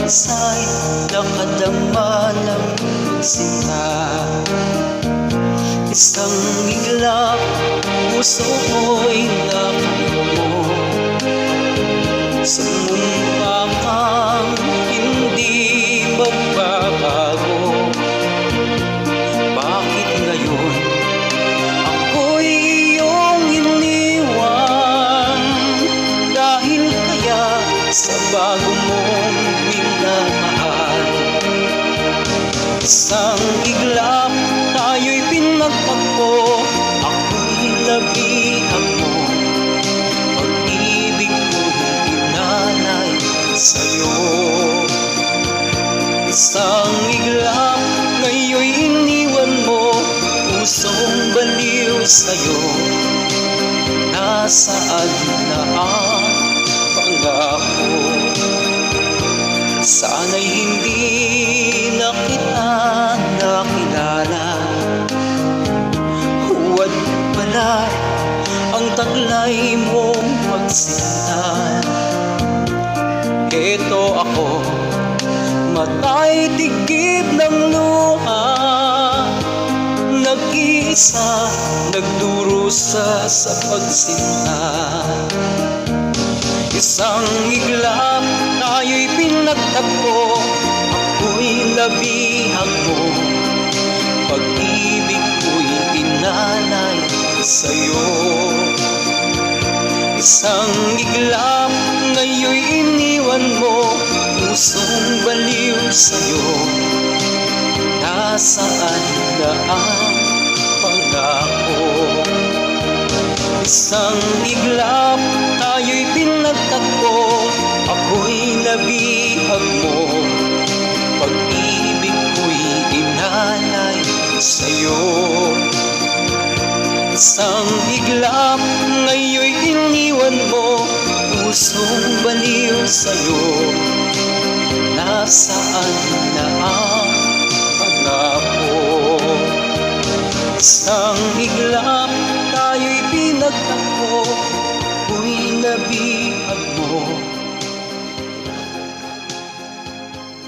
isa'y nakadama ng pagsinta. Isang iglap, puso ko'y nakalamo. Sumumpa kang hindi magbabago. Bakit ngayon ako'y iyong iniwan? Dahil kaya sa bago mong minamahal. Isang iglap, tayo'y pinagtagpo. Ako'y labihan mo, pag-ibig ko'y inalay sa'yo. Isang iglap, ngayon'y iniwan mo, pusong baliw sa'yo. Nasaan na ang pangako? Sana'y hindi na kita nakilala. Huwad pala ang taglay mong pagsinta. Eto ako, matay tigib ng luha, nag-iisa, nagdurusa sa pagsinta. Isang iglap, tayo'y pinagtagpo. Ako'y labihan mo, pag-ibig ko'y inalay sa'yo. Isang iglap, ngayon'y iniwan mo, pusong baliw sa'yo. Nasaan na ang pangako? Isang iglap, tayo'y pinagtagpo. Ako'y nabihag mo, pag-ibig ko'y inalay sa'yo. Isang iglap, ngayon'y iniwan mo, pusong baliw sa'yo. Nasaan na ang pangako? Isang iglap, tayo'y pinagtagpo. Ako'y nabihag mo,